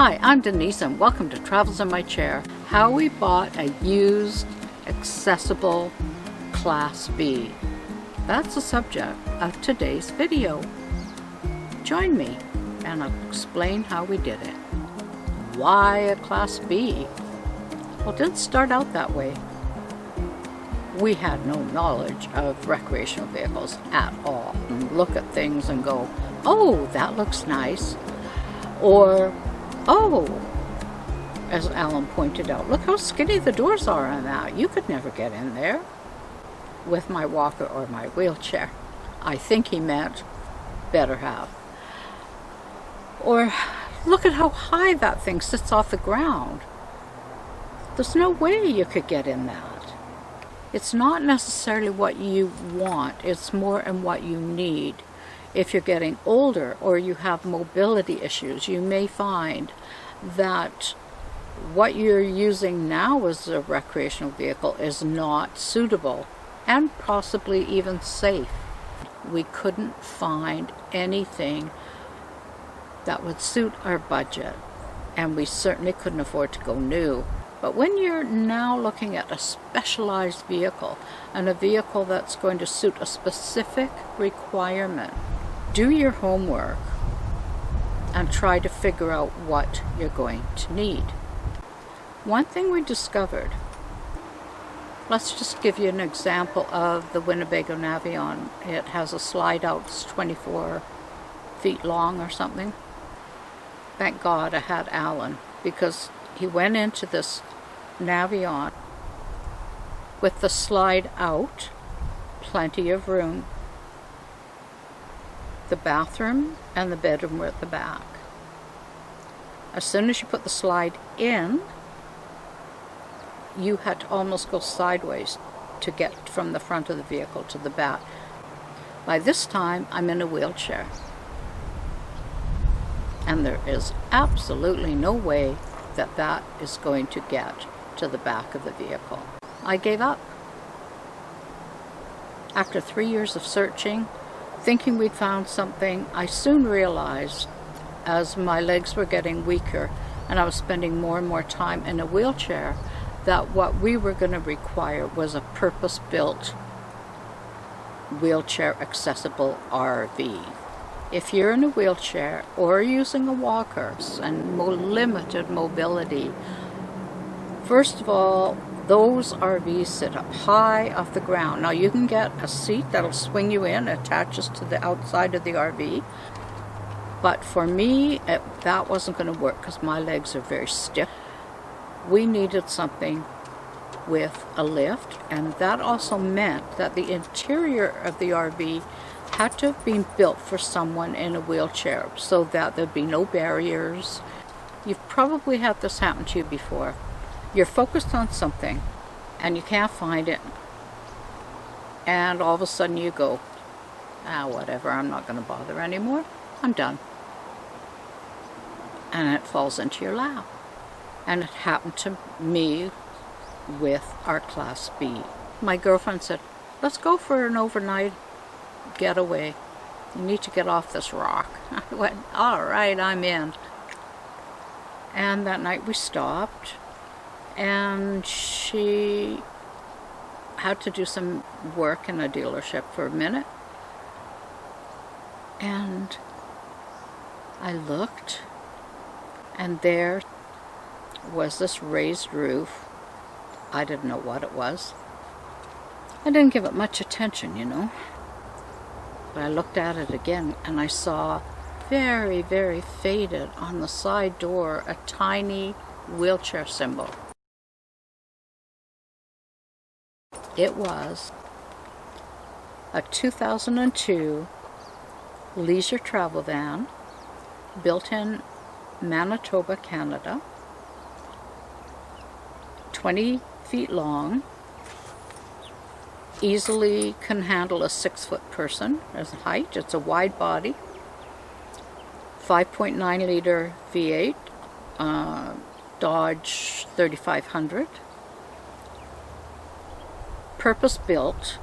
Hi, I'm Denise and welcome to Travels in My Chair. How we bought a used, accessible Class B. That's the subject of today's video. Join me and I'll explain how we did it. Why a Class B? Well, it didn't start out that way. We had no knowledge of recreational vehicles at all. And look at things and go, oh, that looks nice. Or, oh, as Alan pointed out, look how skinny the doors are on that. You could never get in there with my walker or my wheelchair. I think he meant better have. Or look at how high that thing sits off the ground. There's no way you could get in that. It's not necessarily what you want, it's more in what you need. If you're getting older or you have mobility issues, you may find that what you're using now as a recreational vehicle is not suitable and possibly even safe. We couldn't find anything that would suit our budget, and we certainly couldn't afford to go new. But when you're now looking at a specialized vehicle and a vehicle that's going to suit a specific requirement, do your homework and try to figure out what you're going to need. One thing we discovered, let's just give you an example of the Winnebago Navion. It has a slide out, it's 24 feet long or something. Thank God I had Alan, because he went into this Navion with the slide out, plenty of room. The bathroom and the bedroom were at the back. As soon as you put the slide in, you had to almost go sideways to get from the front of the vehicle to the back. By this time, I'm in a wheelchair. And there is absolutely no way that that is going to get to the back of the vehicle. I gave up. After 3 years of searching, thinking we'd found something, I soon realized, as my legs were getting weaker and I was spending more and more time in a wheelchair, that what we were going to require was a purpose-built wheelchair accessible RV. If you're in a wheelchair or using a walker and limited mobility, first of all, those RVs sit up high off the ground. Now you can get a seat that'll swing you in, attaches to the outside of the RV. But for me, that wasn't going to work because my legs are very stiff. We needed something with a lift, and that also meant that the interior of the RV had to have been built for someone in a wheelchair so that there'd be no barriers. You've probably had this happen to you before. You're focused on something and you can't find it, and all of a sudden you go, whatever, I'm not going to bother anymore, I'm done. And it falls into your lap. And it happened to me with our Class B. My girlfriend said, let's go for an overnight getaway. You need to get off this rock. I went, all right, I'm in. And that night we stopped, and she had to do some work in a dealership for a minute. And I looked, and there was this raised roof. I didn't know what it was. I didn't give it much attention, you know. But I looked at it again, and I saw very, very faded on the side door a tiny wheelchair symbol. It was a 2002 leisure travel van built in Manitoba, Canada, 20 feet long, easily can handle a 6-foot person as a height. It's a wide body, 5.9 liter V8, Dodge 3500, purpose-built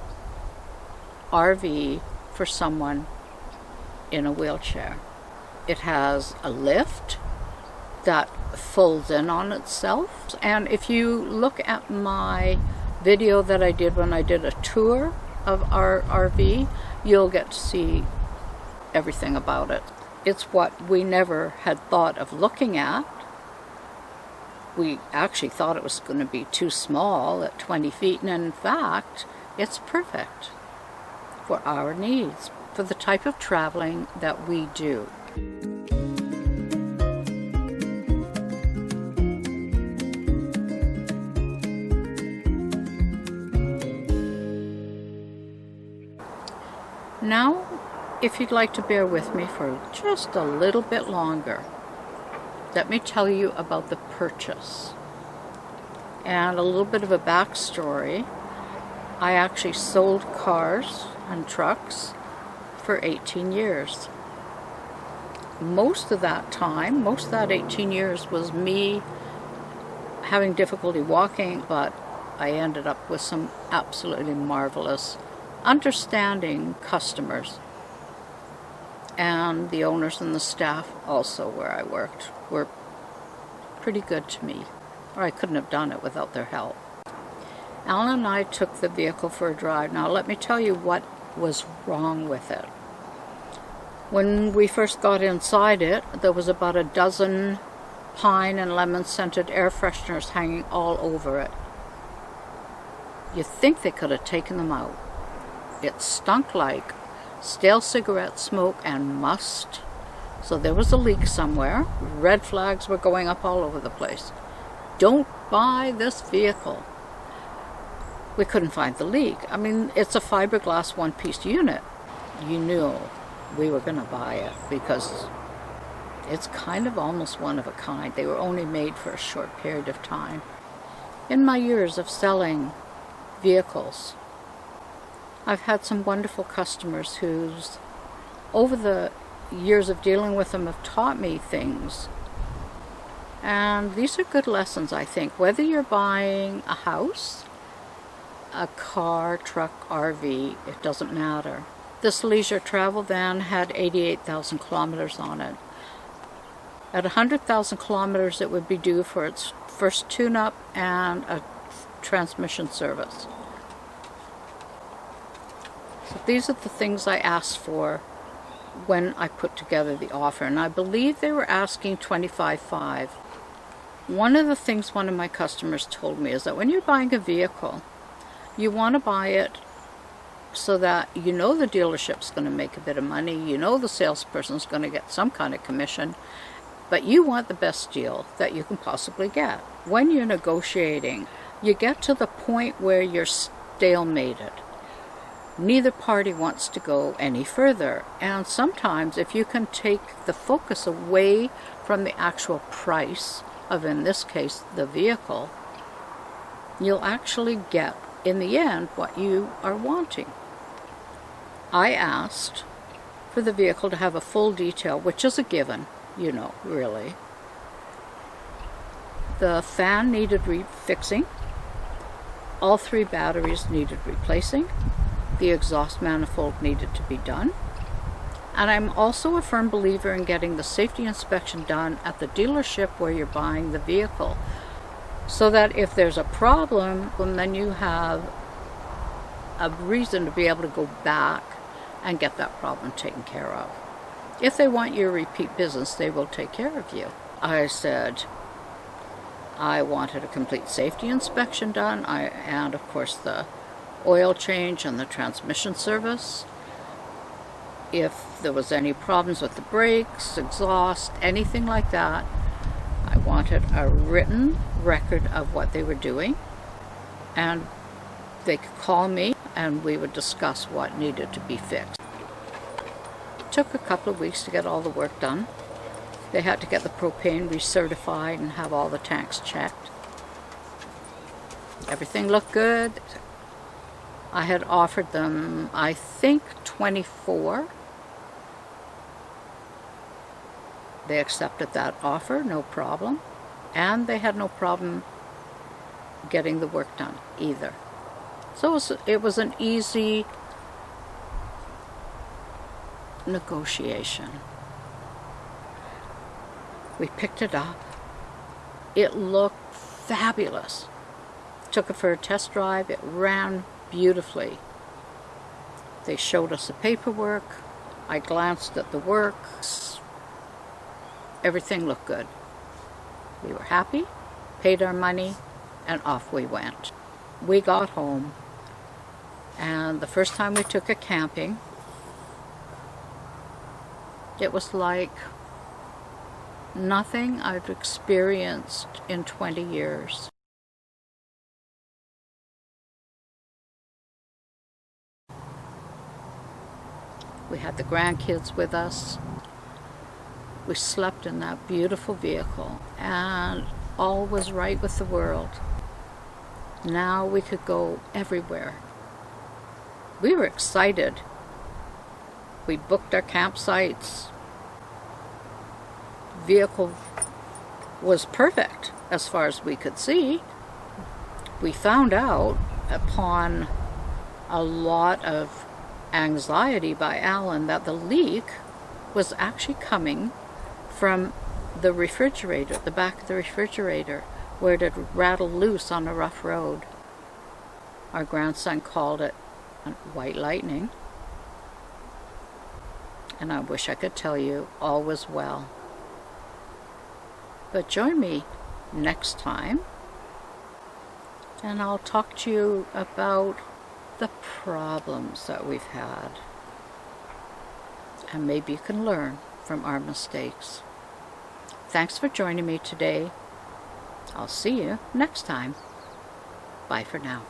RV for someone in a wheelchair. It has a lift, that folds in on itself. And if you look at my video that I did when I did a tour of our RV, you'll get to see everything about it. It's what we never had thought of looking at. We actually thought it was going to be too small at 20 feet, and in fact, it's perfect for our needs, for the type of traveling that we do. Now, if you'd like to bear with me for just a little bit longer, let me tell you about the purchase and a little bit of a backstory. I actually sold cars and trucks for 18 years. Most of that time, most of that 18 years was me having difficulty walking, but I ended up with some absolutely marvelous, understanding customers. And the owners and the staff also where I worked were pretty good to me, or I couldn't have done it without their help. Alan and I took the vehicle for a drive. Now let me tell you what was wrong with it. When we first got inside it, there was about a dozen pine and lemon scented air fresheners hanging all over it. You'd think they could have taken them out. It stunk like stale cigarette smoke and must. So there was a leak somewhere. Red flags were going up all over the place. Don't buy this vehicle. We couldn't find the leak. I mean, it's a fiberglass one-piece unit. You knew we were going to buy it because it's kind of almost one of a kind. They were only made for a short period of time. In my years of selling vehicles, I've had some wonderful customers who's, over the years of dealing with them, have taught me things. And these are good lessons, I think. Whether you're buying a house, a car, truck, RV, it doesn't matter. This leisure travel van had 88,000 kilometers on it. At 100,000 kilometers, it would be due for its first tune-up and a transmission service. So these are the things I asked for when I put together the offer, and I believe they were asking $25,500. One of the things one of my customers told me is that when you're buying a vehicle, you want to buy it so that you know the dealership's going to make a bit of money, you know the salesperson's going to get some kind of commission, but you want the best deal that you can possibly get. When you're negotiating, you get to the point where you're stalemated. Neither party wants to go any further, and sometimes if you can take the focus away from the actual price of, in this case, the vehicle, you'll actually get, in the end, what you are wanting. I asked for the vehicle to have a full detail, which is a given, you know, really. The fan needed fixing. All 3 batteries needed replacing. The exhaust manifold needed to be done. And I'm also a firm believer in getting the safety inspection done at the dealership where you're buying the vehicle, so that if there's a problem, then you have a reason to be able to go back and get that problem taken care of. If they want your repeat business, they will take care of you. I said I wanted a complete safety inspection done, and of course the oil change and the transmission service. If there was any problems with the brakes, exhaust, anything like that, I wanted a written record of what they were doing, and they could call me and we would discuss what needed to be fixed. It took a couple of weeks to get all the work done. They had to get the propane recertified and have all the tanks checked. Everything looked good. I had offered them, I think, 24. They accepted that offer, no problem. And they had no problem getting the work done either. So it was an easy negotiation. We picked it up. It looked fabulous. Took it for a test drive. It ran beautifully. They showed us the paperwork. I glanced at the works. Everything looked good. We were happy, paid our money, and off we went. We got home, and the first time we took it camping, it was like nothing I've experienced in 20 years. We had the grandkids with us. We slept in that beautiful vehicle, and all was right with the world. Now we could go everywhere. We were excited. We booked our campsites. Vehicle was perfect as far as we could see. We found out upon a lot of anxiety by Alan that the leak was actually coming from the refrigerator, the back of the refrigerator, where it had rattled loose on a rough road. Our grandson called it white lightning, and I wish I could tell you all was well. But join me next time, and I'll talk to you about the problems that we've had, and maybe you can learn from our mistakes. Thanks for joining me today. I'll see you next time. Bye for now.